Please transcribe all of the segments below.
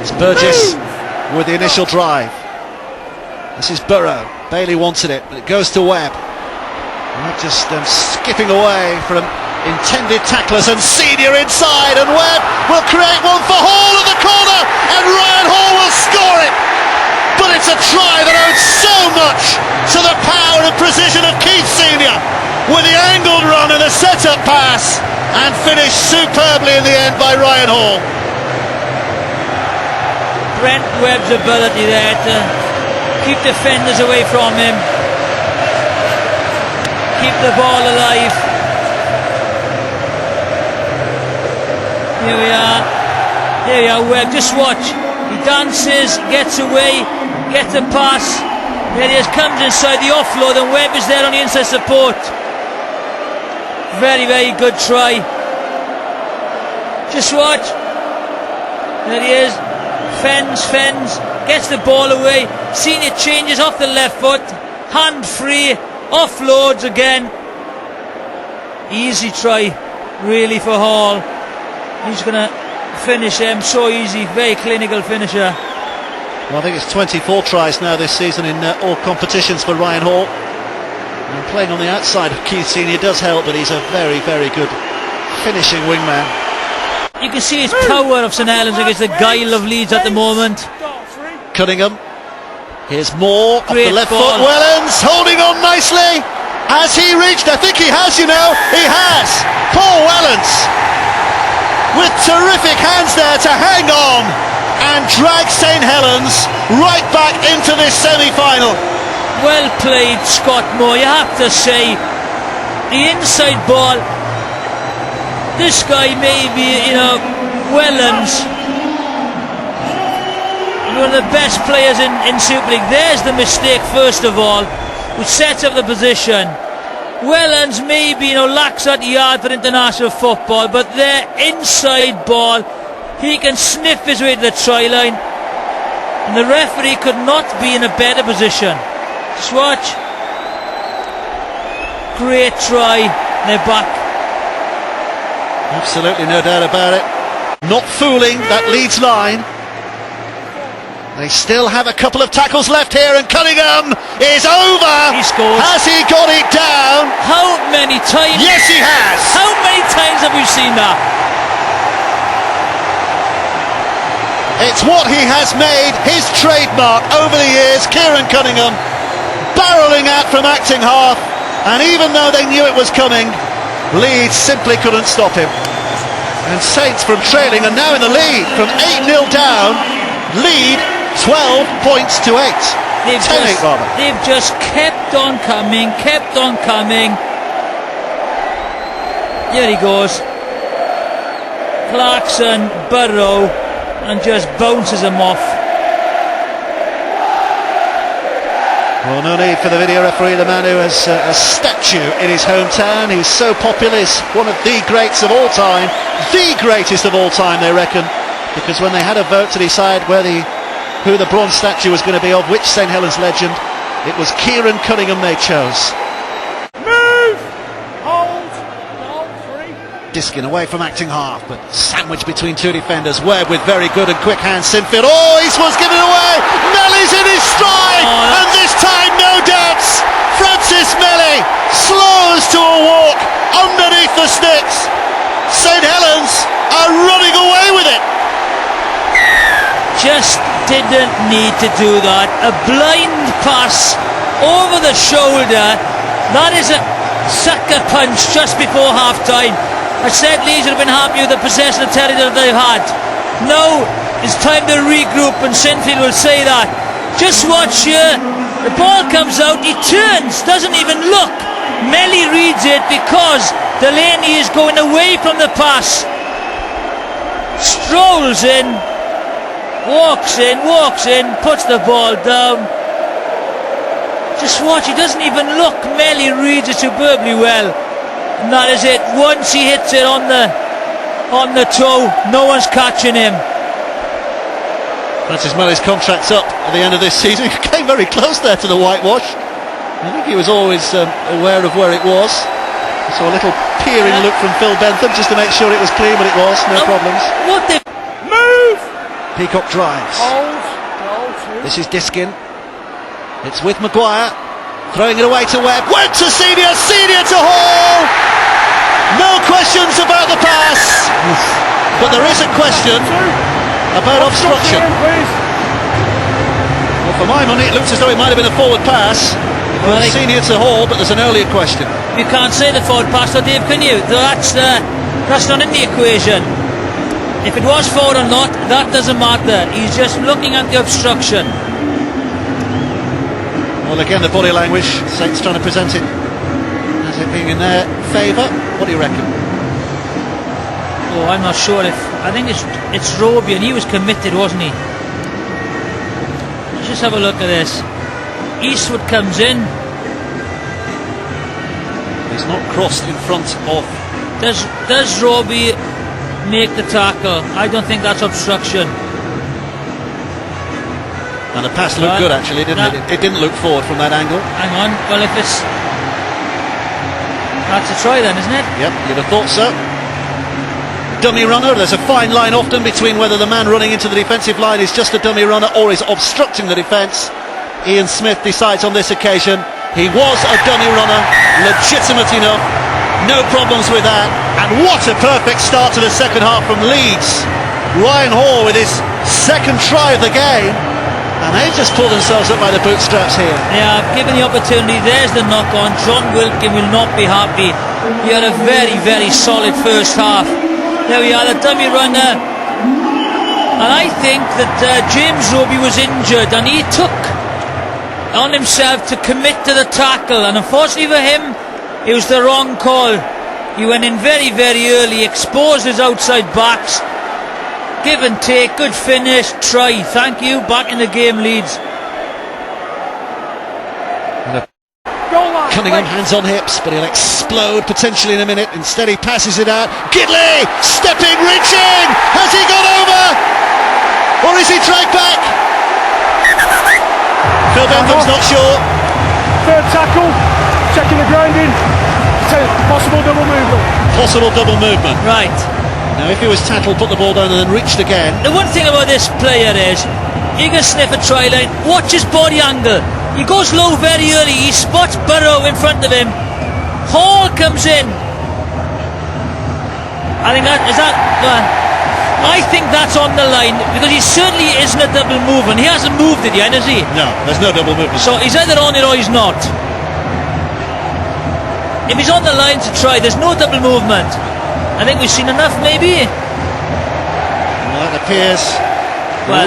It's Burgess with the initial drive. This is Burrow. Bailey wanted it, but it goes to Webb. Webb just skipping away from intended tacklers, and Senior inside, and Webb will create one for Hall at the corner, and Ryan Hall will score it. But it's a try that owes so much to the power and precision of Keith Senior, with the angled run and the set-up pass, and finished superbly in the end by Ryan Hall. Brent Webb's ability there to keep defenders away from him, keep the ball alive. Here we are, Webb, just watch. He dances, gets away, gets a pass. There he is, comes inside the offload, and Webb is there on the inside support. Very, very good try. Just watch. There he is. Fens, gets the ball away. Senior changes off the left foot, hand free, offloads again. Easy try, really, for Hall. He's going to finish him so easy, very clinical finisher. Well, I think it's 24 tries now this season in all competitions for Ryan Hall. And playing on the outside of Keith Senior does help, but he's a very, very good finishing wingman. You can see his power of St Helens against the guile of Leeds at the moment. Cunningham. Here's Moore off the left ball. foot. Wellens holding on nicely. Has he reached? I think he has, you know. He has. Paul Wellens with terrific hands there to hang on and drag St Helens right back into this semi-final. Well played, Scott Moore, you have to say. The inside ball. This guy may be, Wellens, one of the best players in Super League. There's the mistake, first of all, who sets up the position. Wellens maybe, lacks that yard for international football, but their inside ball, he can sniff his way to the try line, and the referee could not be in a better position. Just watch. Great try. They're back. Absolutely, no doubt about it. Not fooling that Leeds line. They still have a couple of tackles left here, and Cunningham is over. He scores. Has he got it down? How many times? Yes, he has. How many times have we seen that? It's what he has made his trademark over the years. Kieran Cunningham barrelling out from acting half, and even though they knew it was coming, Leeds simply couldn't stop him. And Saints, from trailing, are now in the lead from 8-0 down. Lead 12 points to 8. 10-8 rather. They've just kept on coming. Here he goes. Clarkson, Burrow, and just bounces him off. Well, no need for the video referee, the man who has a statue in his hometown. He's so popular, he's one of the greats of all time, the greatest of all time, they reckon, because when they had a vote to decide who the bronze statue was going to be of, which St Helens legend, it was Kieran Cunningham they chose. Move! Hold! Free! Diskin away from acting half, but sandwiched between two defenders. Webb with very good and quick hands. Sinfield, he was given away! Melly's in his stride! And this time, no doubts, Francis Melly slows to a walk underneath the sticks. St Helens are running away with it. Just didn't need to do that. A blind pass over the shoulder. That is a sucker punch just before half time. I said Leeds would have been happy with the possession of territory that they've had. Now it's time to regroup, and Sinfield will say that. Just watch here. The ball comes out, he turns, doesn't even look. Melly reads it because Delaney is going away from the pass. Strolls in, walks in, puts the ball down. Just watch, he doesn't even look. Melly reads it superbly well. And that is it. Once he hits it on the toe, no one's catching him. Francis Melly's contract's up at the end of this season. He came very close there to the whitewash. I think he was always aware of where it was. I saw a little peering look from Phil Bentham just to make sure it was clean, but it was, no problems. What the... Move! Peacock drives. Hold. Goal 2. This is Diskin. It's with Maguire. Throwing it away to Webb. Webb to Senior. Senior to Hall. No questions about the pass. But there is a question about obstruction. Well, for my money, it looks as though it might have been a forward pass. Well, Senior to Hall, but there's an earlier question. You can't say the forward pass, though, Dave, can you? That's not in the equation. If it was forward or not, that doesn't matter. He's just looking at the obstruction. Well, again, the body language, Saints trying to present it as it being in their favour. What do you reckon? Oh, I'm not sure. I think it's Roby, and he was committed, wasn't he? Let's just have a look at this. Eastwood comes in. He's not crossed in front of. Does Roby make the tackle? I don't think that's obstruction. And the pass looked good, actually, didn't it? It didn't look forward from that angle. Hang on. Well, if it's... That's a try then, isn't it? Yep, you'd have thought so. Dummy runner. There's a fine line often between whether the man running into the defensive line is just a dummy runner or is obstructing the defence. Ian Smith decides on this occasion he was a dummy runner, legitimate enough, no problems with that. And what a perfect start to the second half from Leeds. Ryan Hall with his second try of the game, and they've just pulled themselves up by the bootstraps here. Yeah, given the opportunity, there's the knock on. John Wilkin will not be happy. He had a very, very solid first half. There we are, the dummy runner. And I think that James Roby was injured, and he took on himself to commit to the tackle, and unfortunately for him it was the wrong call. He went in very, very early, exposed his outside backs. Give and take, good finish, try, thank you, back in the game, Leeds. Cunningham hands on hips, but he'll explode potentially in a minute. Instead he passes it out. Gidley stepping, reaching. Has he gone over, or is he dragged back? Phil Bentham's not sure. Third tackle, checking the grounding. Possible double movement. Possible double movement. Right. Now if he was tackled, put the ball down and then reached again. The one thing about this player is he can sniff a try line. Watch his body angle. He goes low very early. He spots Burrow in front of him. Hall comes in. I think I think that's on the line, because he certainly isn't a double movement. He hasn't moved it yet, has he? No, there's no double movement. So he's either on it or he's not. If he's on the line to try, there's no double movement. I think we've seen enough, maybe. Well, that appears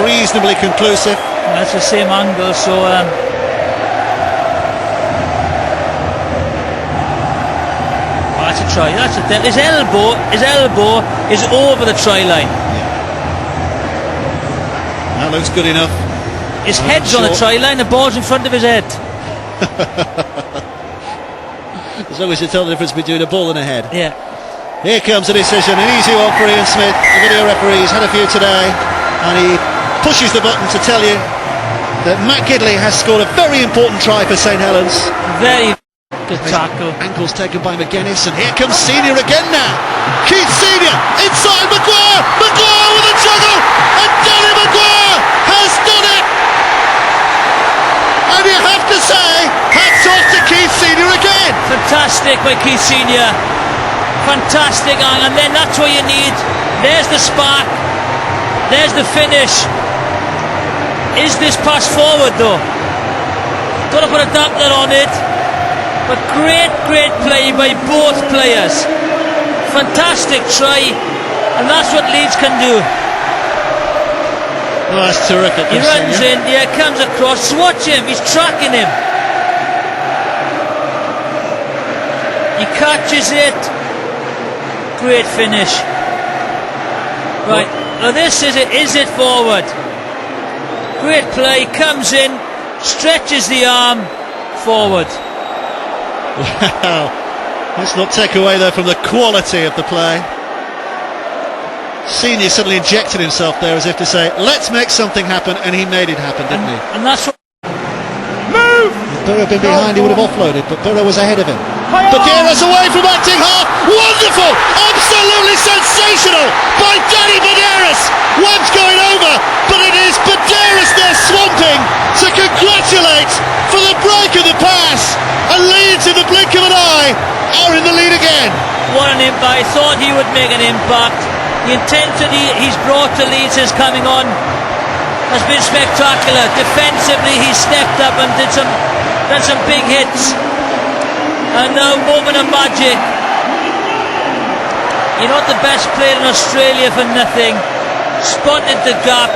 reasonably conclusive. That's the same angle, so that's a try. His elbow is over the try line. That looks good enough. His head's on the try line, the ball's in front of his head. As long as you tell the difference between a ball and a head. Yeah. Here comes a decision, an easy one for Ian Smith. The video referee's had a few today, and he pushes the button to tell you that Matt Gidley has scored a very important try for St Helens. Very good tackle. Ankles taken by McGuinness, and here comes Senior again now. Keith Senior inside Maguire. Maguire with a juggle, and Danny Maguire has done it. And you have to say, hats off to Keith Senior again. Fantastic by Keith Senior. Fantastic, and then that's what you need. There's the spark. There's the finish. Is this pass forward though? Got to put a dampener on it. But great play by both players. Fantastic try, and that's what Leeds can do. Oh, that's terrific. He runs in, comes across. Watch him, he's tracking him. He catches it. Great finish. Right, now this is it. Is it forward? Great play, comes in, stretches the arm, forward. Wow, let's not take away though from the quality of the play. Senior suddenly injected himself there as if to say, let's make something happen, and he made it happen, didn't he? And that's what... Move! If Burrow had been behind, he would have offloaded, but Burrow was ahead of him. Badera's away from acting half. Wonderful! Absolutely sensational by Danny Baderas. Webb's going over. congratulate for the break of the pass, and Leeds in the blink of an eye are in the lead again. What an impact. I thought he would make an impact. The intensity he's brought to Leeds is coming on has been spectacular. Defensively he stepped up and done some big hits, and now moment of magic. You're not the best player in Australia for nothing. Spotted the gap,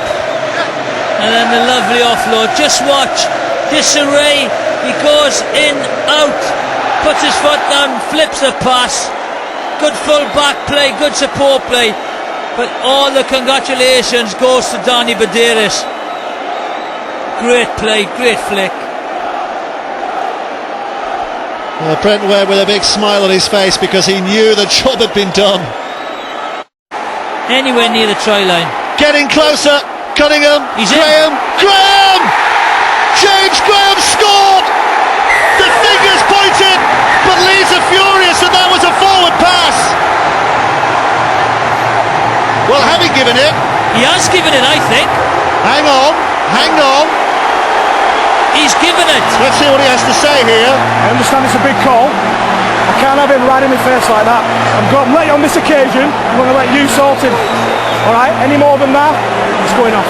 and then the lovely offload. Just watch disarray. He goes in, out, puts his foot down, flips the pass. Good full back play, good support play. But all the congratulations goes to Danny Badeiras. Great play, great flick. Well, Brent Webb with a big smile on his face because he knew the job had been done. Anywhere near the try line. Getting closer, Cunningham, He's Graham, Graham! James Graham scored! The fingers pointed, but Leeds are furious that that was a forward pass. Well, having given it, He has given it, I think. hang on. He's given it. Let's see what he has to say here. I understand it's a big call. I can't have him right in my face like that. I'm letting you on this occasion. I'm going to let you sort him. Alright, any more than that, it's going off.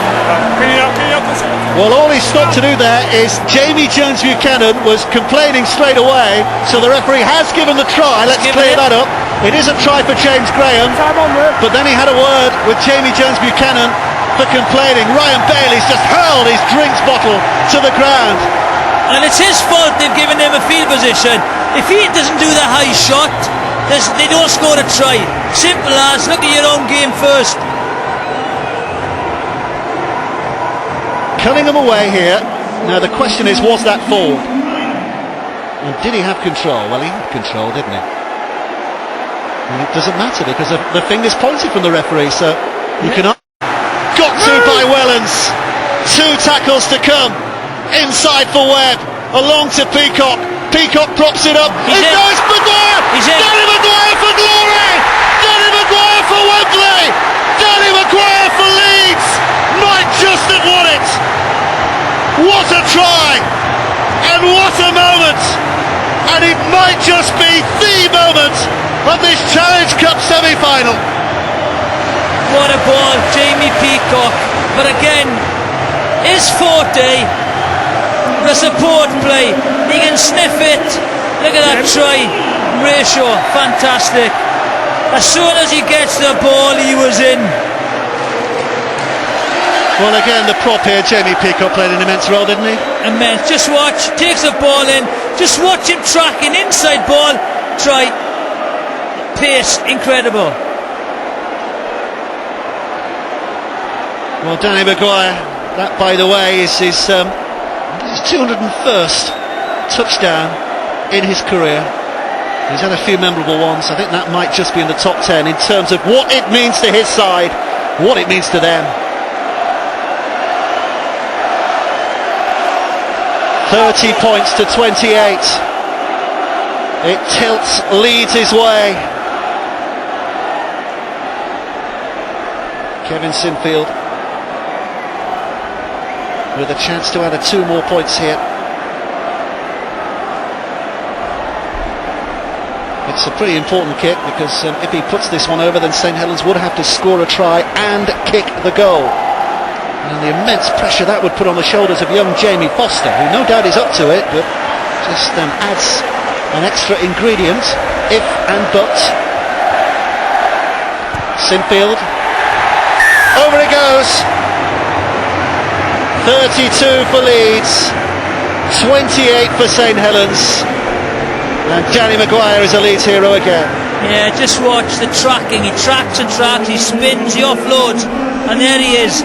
Well, all he stopped to do there is Jamie Jones Buchanan was complaining straight away, so the referee has given the try. Let's clear that up. It is a try for James Graham, Time on there. but then he had a word with Jamie Jones Buchanan for complaining. Ryan Bailey's just hurled his drinks bottle to the ground. And it's his fault they've given him a field position. If he doesn't do the high shot, they don't score a try. Simple as, look at your own game first. Cunningham away here. Now the question is, was that forward? And did he have control? Well, he had control, didn't he? And it doesn't matter because the finger's pointed from the referee, so you can... Got to by Wellens. 2 tackles to come. Inside for Webb. Along to Peacock. Peacock props it up. He's in. Goes Maguire! He's in. Danny Maguire for glory! Danny Maguire for Wembley! Danny Maguire for Leeds! Might just have won it! What a try! And what a moment! And it might just be the moment of this Challenge Cup semi-final. What a ball, Jamie Peacock. But again, his forte, the support play. He can sniff it. Look at that try ratio, fantastic. As soon as he gets the ball, he was in. Well, again, the prop here, Jamie Peacock played an immense role, didn't he? Immense. Just watch, takes the ball in. Just watch him tracking inside ball. Try. Pace, incredible. Well, Danny Maguire, that, by the way, is his 201st touchdown in his career. He's had a few memorable ones. I think that might just be in the top 10 in terms of what it means to his side, what it means to them. 30 points to 28. It tilts Leeds his way. Kevin Sinfield with a chance to add 2 more points here. It's a pretty important kick because if he puts this one over, then St Helens would have to score a try and kick the goal. And the immense pressure that would put on the shoulders of young Jamie Foster, who no doubt is up to it, but just adds an extra ingredient, if and but. Sinfield, over it goes. 32 for Leeds, 28 for St Helens, and Danny Maguire is a Leeds hero again. Yeah, just watch the tracking. He tracks and tracks, he spins, he offloads, and there he is.